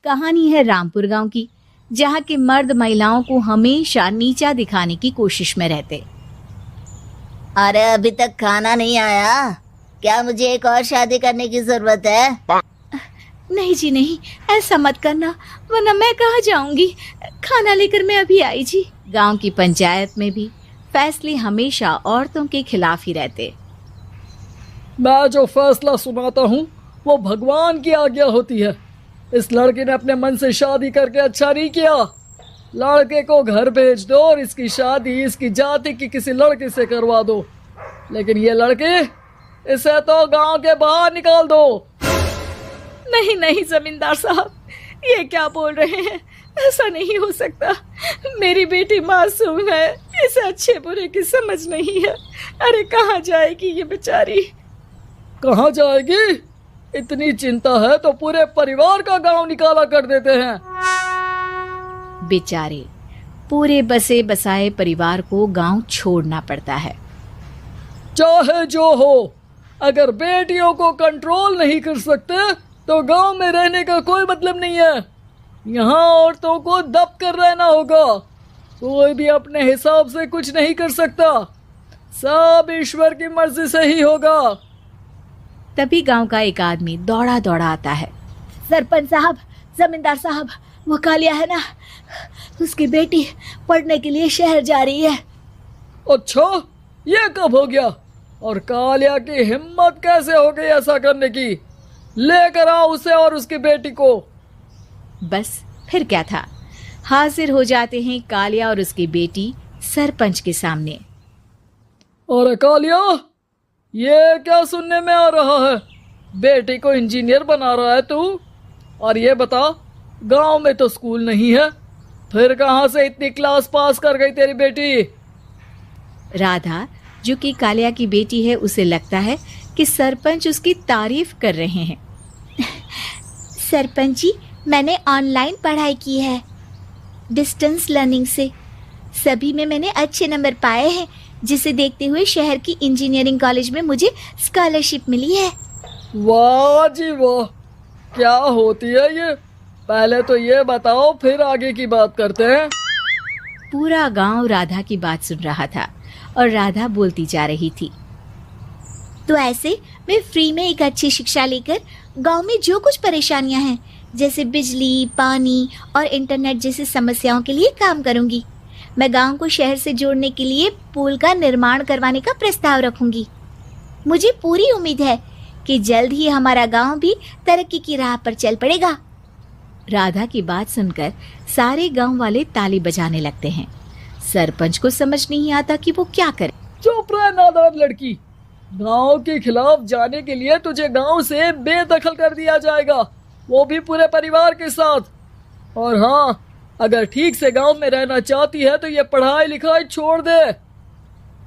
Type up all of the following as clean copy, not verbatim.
कहानी है रामपुर गांव की, जहां के मर्द महिलाओं को हमेशा नीचा दिखाने की कोशिश में रहते। अरे अभी तक खाना नहीं आया, क्या मुझे एक और शादी करने की जरूरत है? नहीं जी नहीं, ऐसा मत करना, वरना मैं कहाँ जाऊंगी। खाना लेकर मैं अभी आई जी। गांव की पंचायत में भी फैसले हमेशा औरतों के खिलाफ ही रहते। मैं जो फैसला सुनाता हूँ वो भगवान की आज्ञा होती है। इस लड़के ने अपने मन से शादी करके अच्छा नहीं किया। लड़के को घर भेज दो और इसकी शादी इसकी जाति की किसी लड़के से करवा दो, लेकिन ये लड़के, इसे तो गांव के बाहर निकाल दो। नहीं नहीं जमींदार साहब, ये क्या बोल रहे हैं? ऐसा नहीं हो सकता। मेरी बेटी मासूम है, इसे अच्छे बुरे की समझ नहीं है। अरे कहाँ जाएगी ये बेचारी? कहाँ जाएगी? इतनी चिंता है तो पूरे परिवार का गांव निकाला कर देते हैं। बेचारे पूरे बसे बसाए परिवार को गांव छोड़ना पड़ता है। चाहे जो हो, अगर बेटियों को कंट्रोल नहीं कर सकते तो गांव में रहने का कोई मतलब नहीं है। यहाँ औरतों को दब कर रहना होगा। कोई भी अपने हिसाब से कुछ नहीं कर सकता, सब ईश्वर की मर्जी से ही होगा। तभी गांव का एक आदमी दौड़ा दौड़ा आता है। सरपंच साहब, जमींदार साहब, वो कालिया है ना, उसकी बेटी पढ़ने के लिए शहर जा रही है। अच्छा, ये कब हो गया? और कालिया की हिम्मत कैसे हो गई ऐसा करने की? लेकर आओ उसे और उसकी बेटी को। बस फिर क्या था, हाजिर हो जाते हैं कालिया और उसकी बेटी सरपंच के सामने। और कालिया, ये क्या सुनने में आ रहा है? बेटी को इंजीनियर बना रहा है तू? और ये बता, गांव में तो स्कूल नहीं है, फिर कहां से इतनी क्लास पास कर गई तेरी बेटी? राधा, जो कि कालिया की बेटी है, उसे लगता है कि सरपंच उसकी तारीफ कर रहे हैं। सरपंच जी, मैंने ऑनलाइन पढ़ाई की है, डिस्टेंस लर्निंग से। सभी में मैंने अच्छे नंबर पाए हैं, जिसे देखते हुए शहर की इंजीनियरिंग कॉलेज में मुझे स्कॉलरशिप मिली है। वाह जी वाह, क्या होती है ये? पहले तो ये बताओ, फिर आगे की बात करते हैं। पूरा गांव राधा की बात सुन रहा था और राधा बोलती जा रही थी। तो ऐसे मैं फ्री में एक अच्छी शिक्षा लेकर गांव में जो कुछ परेशानियां हैं, जैसे बिजली, पानी और इंटरनेट जैसी समस्याओं के लिए काम करूंगी। मैं गांव को शहर से जोड़ने के लिए पुल का निर्माण करवाने का प्रस्ताव रखूंगी। मुझे पूरी उम्मीद है कि जल्द ही हमारा गांव भी तरक्की की राह पर चल पड़ेगा। राधा की बात सुनकर सारे गांव वाले ताली बजाने लगते हैं। सरपंच को समझ नहीं आता कि वो क्या करे। चुप रह नादान लड़की, गांव के खिलाफ जाने के लिए तुझे गांव से बेदखल कर दिया जाएगा, वो भी पूरे परिवार के साथ। और हाँ, अगर ठीक से गांव में रहना चाहती है तो ये पढ़ाई लिखाई छोड़ दे।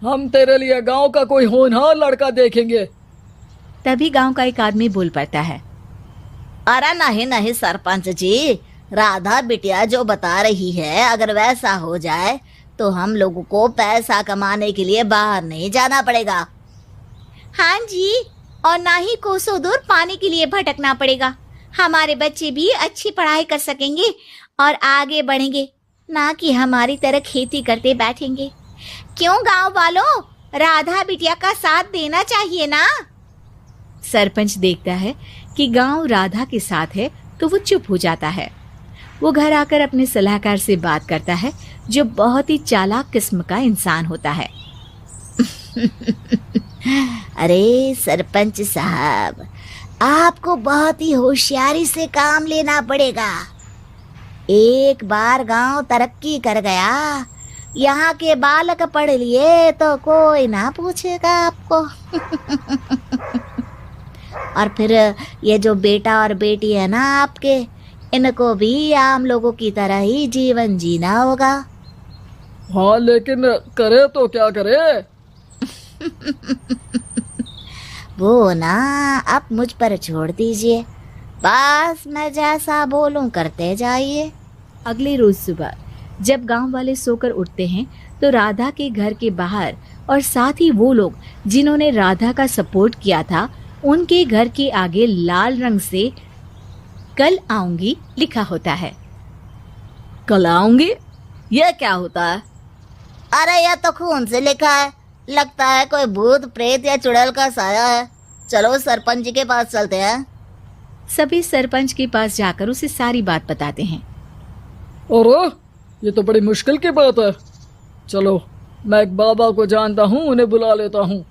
हम तेरे लिए गांव का कोई होनहार लड़का देखेंगे। तभी गांव का एक आदमी बोल पड़ता है। अरे नहीं नहीं सरपंच जी, राधा बिटिया जो बता रही है, अगर वैसा हो जाए तो हम लोगों को पैसा कमाने के लिए बाहर नहीं जाना पड़ेगा। हाँ जी, और ना ही कोसों दूर पानी के लिए भटकना पड़ेगा। हमारे बच्चे भी अच्छी पढ़ाई कर सकेंगे और आगे बढ़ेंगे, ना कि हमारी तरह खेती करते बैठेंगे। क्यों गांव वालों, राधा बिटिया का साथ देना चाहिए ना। सरपंच देखता है कि गांव राधा के साथ है तो वो चुप हो जाता है। वो घर आकर अपने सलाहकार से बात करता है, जो बहुत ही चालाक किस्म का इंसान होता है। अरे सरपंच साहब, आपको बहुत ही होशियारी से काम लेना पड़ेगा। एक बार गांव तरक्की कर गया, यहाँ के बालक पढ़ लिए तो कोई ना पूछेगा आपको। और फिर ये जो बेटा और बेटी है ना आपके, इनको भी आम लोगों की तरह ही जीवन जीना होगा। हाँ, लेकिन करे तो क्या करे? वो ना आप मुझ पर छोड़ दीजिए, बस मैं जैसा बोलूं करते जाइए। अगले रोज सुबह जब गांव वाले सोकर उठते हैं तो राधा के घर के बाहर और साथ ही वो लोग जिन्होंने राधा का सपोर्ट किया था, उनके घर के आगे लाल रंग से कल आऊंगी लिखा होता है। कल आऊंगी, यह क्या होता है? अरे यह तो खून से लिखा है, लगता है कोई भूत प्रेत या चुड़ैल का साया है। चलो सरपंच जी के पास चलते हैं। सभी सरपंच के पास जाकर उसे सारी बात बताते हैं। अरे ये तो बड़ी मुश्किल की बात है। चलो मैं एक बाबा को जानता हूँ, उन्हें बुला लेता हूँ।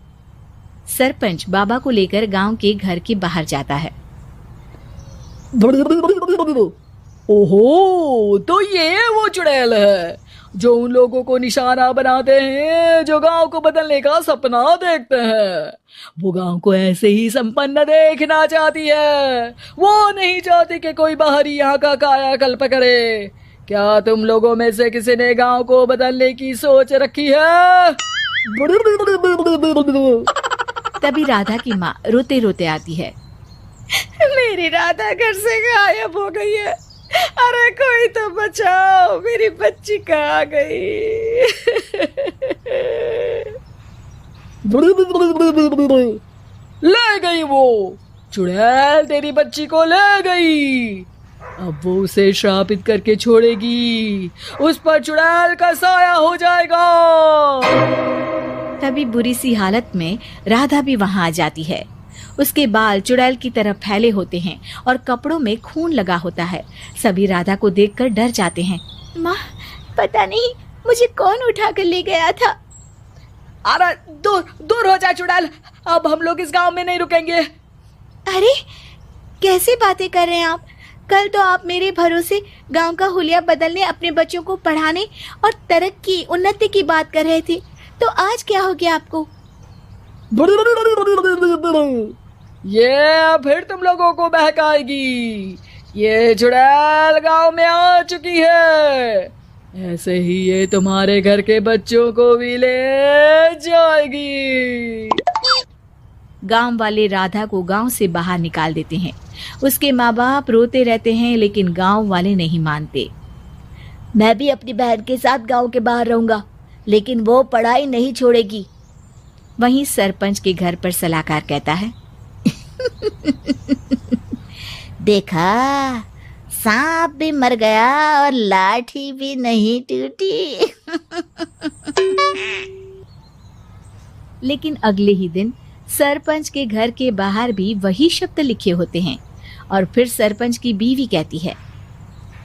सरपंच बाबा को लेकर गांव के घर के बाहर जाता है। ओहो, तो ये वो चुड़ैल है जो उन लोगों को निशाना बनाते हैं जो गांव को बदलने का सपना देखते हैं। वो गांव को ऐसे ही संपन्न देखना चाहती है, वो नहीं चाहती कि कोई बाहरी यहाँ का कायाकल्प करे। क्या तुम लोगों में से किसी ने गांव को बदलने की सोच रखी है? तभी राधा की माँ रोते रोते आती है। मेरी राधा घर से गायब हो गई है। अरे कोई तो बचाओ, मेरी बच्ची कहाँ गई? ले गई वो चुड़ैल, तेरी बच्ची को ले गई। अब वो उसे श्रापित करके छोड़ेगी, उस पर चुड़ैल का साया हो जाएगा। तभी बुरी सी हालत में राधा भी वहां आ जाती है। उसके बाल चुड़ैल की तरह फैले होते हैं और कपड़ों में खून लगा होता है। सभी राधा को देखकर डर जाते हैं। माँ, पता नहीं मुझे कौन उठा कर ले गया था। अरे दूर दूर हो जा चुड़ैल, अब हम लोग इस गांव में नहीं रुकेंगे। अरे कैसे बातें कर रहे हैं आप? कल तो आप मेरे भरोसे गांव का हुलिया बदलने, अपने बच्चों को पढ़ाने और तरक्की उन्नति की बात कर रहे थे, तो आज क्या हो गया आपको? ये फिर तुम लोगों को बहकाएगी। ये चुड़ैल गांव में आ चुकी है, ऐसे ही ये तुम्हारे घर के बच्चों को भी ले जाएगी। गांव वाले राधा को गांव से बाहर निकाल देते हैं। उसके माँ बाप रोते रहते हैं, लेकिन गांव वाले नहीं मानते। मैं भी अपनी बहन के साथ गांव के बाहर रहूंगा, लेकिन वो पढ़ाई नहीं छोड़ेगी। वहीं सरपंच के घर पर सलाहकार कहता है। देखा, सांप भी मर गया और लाठी भी नहीं टूटी। लेकिन अगले ही दिन सरपंच के घर के बाहर भी वही शब्द लिखे होते हैं। और फिर सरपंच की बीवी कहती है,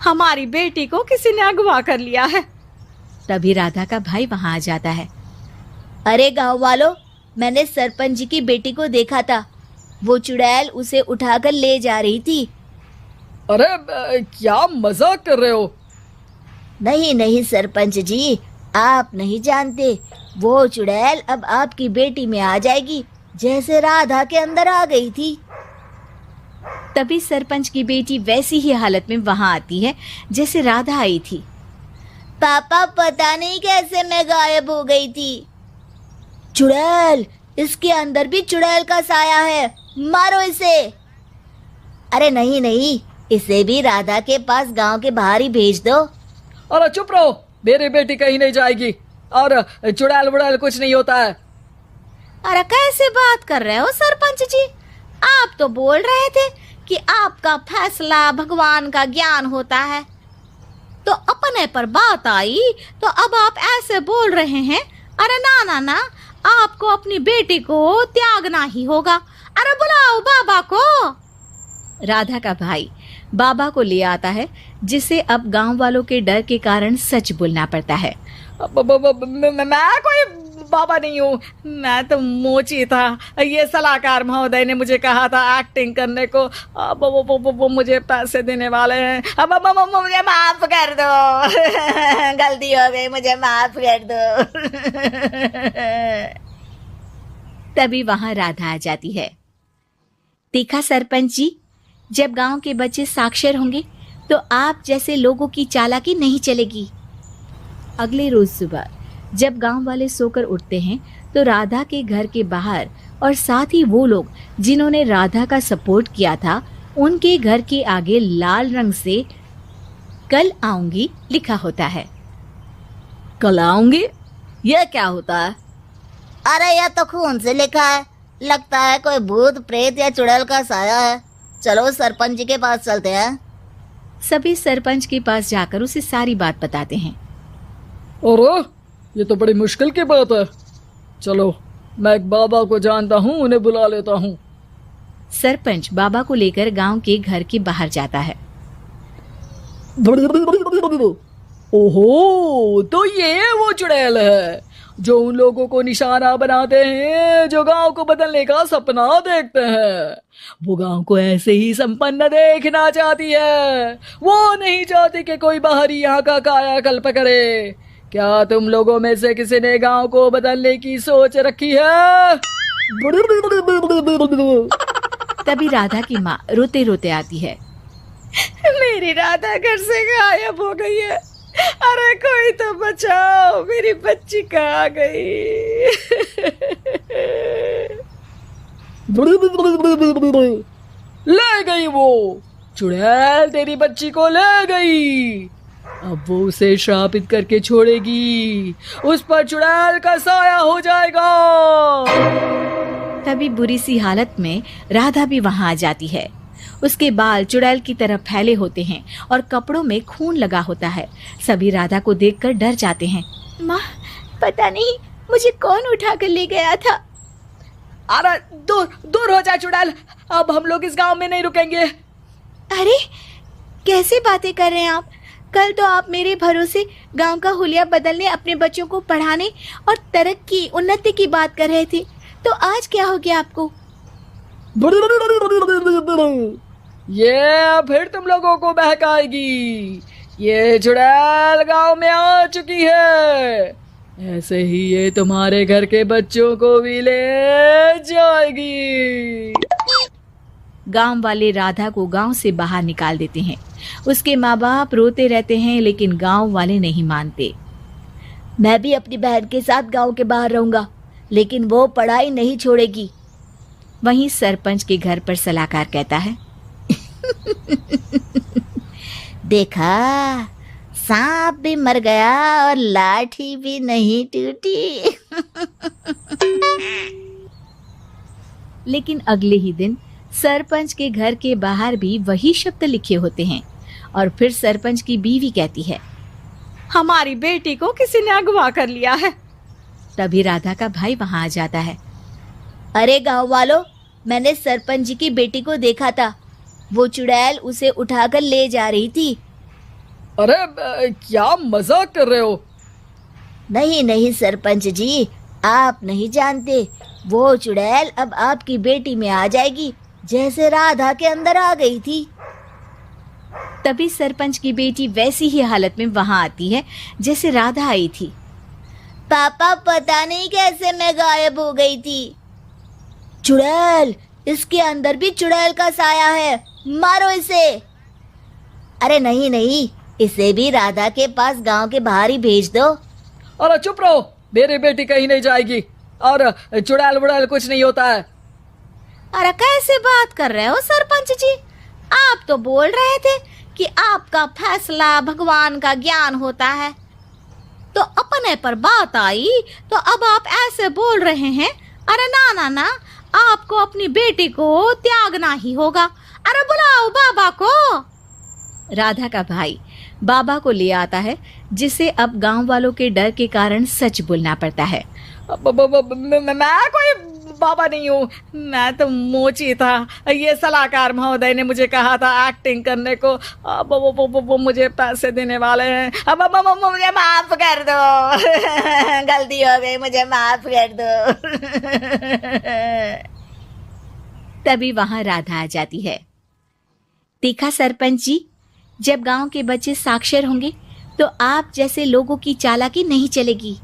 हमारी बेटी को किसी ने अगवा कर लिया है। तभी राधा का भाई वहां आ जाता है। अरे गांव वालों, मैंने सरपंच जी की बेटी को देखा था। वो चुड़ैल उसे उठाकर ले जा रही थी। अरे क्या मजाक कर रहे हो? नहीं नहीं सरपंच जी, आप नहीं जानते। वो चुड़ैल अब आपकी बेटी में आ जाएगी, जैसे राधा के अंदर आ गई थी। तभी सरपंच की बेटी वैसी ही हालत में वहां आती है जैसे राधा आई थी। पापा, पता नहीं कैसे मैं गायब हो गई थी। चुड़ैल, इसके अंदर भी चुड़ैल का साया है, मारो इसे। अरे नहीं नहीं, इसे भी राधा के पास गांव के बाहर ही भेज दो। अरे चुप रहो, मेरी बेटी कहीं नहीं जाएगी और चुड़ैल बुड़ैल कुछ नहीं होता है। अरे कैसे बात कर रहे हो सरपंच जी? आप तो बोल रहे थे कि आपका फैसला भगवान का ज्ञान होता है, तो अपने पर बात आई तो अब आप ऐसे बोल रहे हैं। अरे ना ना ना, आपको अपनी बेटी को त्यागना ही होगा। अरे बुलाओ बाबा को। राधा का भाई बाबा को ले आता है, जिसे अब गांव वालों के डर के कारण सच बोलना पड़ता है। मैं कोई बाबा नहीं हूँ, मैं तो मोची था। ये सलाहकार महोदय ने मुझे कहा था एक्टिंग करने को। अब वो मुझे पैसे देने वाले हैं। अब मुझे माफ कर दो। गलती हो गई, मुझे माफ कर दो। तभी वहां राधा आ जाती है। देखा सरपंच जी, जब गांव के बच्चे साक्षर होंगे तो आप जैसे लोगों की चालाकी नहीं चलेगी। अगले रोज सुबह जब गांव वाले सोकर उठते हैं तो राधा के घर के बाहर और साथ ही वो लोग जिन्होंने राधा का सपोर्ट किया था, उनके घर के आगे लाल रंग से कल आऊंगी लिखा होता है। कल आऊंगी, यह क्या होता है? अरे यह तो खून से लिखा है, लगता है कोई भूत प्रेत या चुड़ैल का साया है। चलो सरपंच जी के पास चलते हैं। सभी सरपंच के पास जाकर उसे सारी बात बताते हैं। अरे ये तो बड़ी मुश्किल की बात है। चलो मैं एक बाबा को जानता हूँ, उन्हें बुला लेता हूँ। सरपंच बाबा को लेकर गांव के घर के बाहर जाता है। ओहो, तो ये वो चुड़ैल है जो उन लोगों को निशाना बनाते हैं जो गांव को बदलने का सपना देखते हैं। वो गांव को ऐसे ही संपन्न देखना चाहती है। वो नहीं चाहती कि कोई बाहरी यहाँ का कायाकल्प करे। क्या तुम लोगों में से किसी ने गांव को बदलने की सोच रखी है? तभी राधा की माँ रोते रोते आती है। मेरी राधा घर से गायब हो गई है। अरे कोई तो बचाओ, मेरी बच्ची कहाँ गई? ले गई वो चुड़ैल, तेरी बच्ची को ले गई। अब वो उसे श्रापित करके छोड़ेगी। उस पर चुड़ैल का साया हो जाएगा। तभी बुरी सी हालत में राधा भी वहां आ जाती है। उसके बाल चुड़ैल की तरह फैले होते हैं और कपड़ों में खून लगा होता है। सभी राधा को देखकर डर जाते हैं। माँ, पता नहीं मुझे कौन उठा कर ले गया था। अरे दूर दूर हो जा चुड़ैल, अब हम लोग इस गांव में नहीं रुकेंगे। अरे कैसे बातें कर रहे हैं आप? कल तो आप मेरे भरोसे गांव का हुलिया बदलने, अपने बच्चों को पढ़ाने और तरक्की उन्नति की बात कर रहे थे, तो आज क्या हो गया आपको? ये फिर तुम लोगों को बहकाएगी। ये चुड़ैल गांव में आ चुकी है। ऐसे ही ये तुम्हारे घर के बच्चों को भी ले जाएगी। गांव वाले राधा को गांव से बाहर निकाल देते हैं। उसके माँ बाप रोते रहते हैं, लेकिन गांव वाले नहीं मानते। मैं भी अपनी बहन के साथ गांव के बाहर रहूंगा, लेकिन वो पढ़ाई नहीं छोड़ेगी। वहीं सरपंच के घर पर सलाहकार कहता है। देखा, सांप भी मर गया और लाठी भी नहीं टूटी। लेकिन अगले ही दिन सरपंच के घर के बाहर भी वही शब्द लिखे होते हैं। और फिर सरपंच की बीवी कहती है, हमारी बेटी को किसी ने अगवा कर लिया है। तभी राधा का भाई वहां आ जाता है। अरे गांव वालों, मैंने सरपंच जी की बेटी को देखा था। वो चुड़ैल उसे उठाकर ले जा रही थी। अरे क्या मजाक कर रहे हो? नहीं नहीं सरपंच जी, आप नहीं जानते। वो चुड़ैल अब आपकी बेटी में आ जाएगी, जैसे राधा के अंदर आ गई थी। तभी सरपंच की बेटी वैसी ही हालत में वहां आती है जैसे राधा आई थी। पापा, पता नहीं कैसे मैं गायब हो गई थी। चुड़ैल, इसके अंदर भी चुड़ैल का साया है, मारो इसे। अरे नहीं नहीं, इसे भी राधा के पास गांव के बाहर ही भेज दो। अरे चुप रहो, मेरी बेटी कहीं नहीं जाएगी और चुड़ैल बुड़ैल कुछ नहीं होता है। अरे कैसे बात कर रहे हो सरपंच जी? आप तो बोल रहे थे कि आपका फैसला भगवान का ज्ञान होता है, तो अपने पर बात आई तो अब आप ऐसे बोल रहे हैं। अरे ना ना ना, आपको अपनी बेटी को त्यागना ही होगा। अरे बुलाओ बाबा को। राधा का भाई बाबा को ले आता है, जिसे अब गांव वालों के डर के कारण सच बोलना पड़ता है। मैं कोई बाबा नहीं हूँ, मैं तो मोची था। ये सलाहकार महोदय ने मुझे कहा था एक्टिंग करने को। अब वो मुझे पैसे देने वाले हैं। अब मुझे माफ कर दो। गलती हो गई, मुझे माफ कर दो। तभी वहां राधा आ जाती है। देखा सरपंच जी, जब गांव के बच्चे साक्षर होंगे तो आप जैसे लोगों की चालाकी नहीं चलेगी।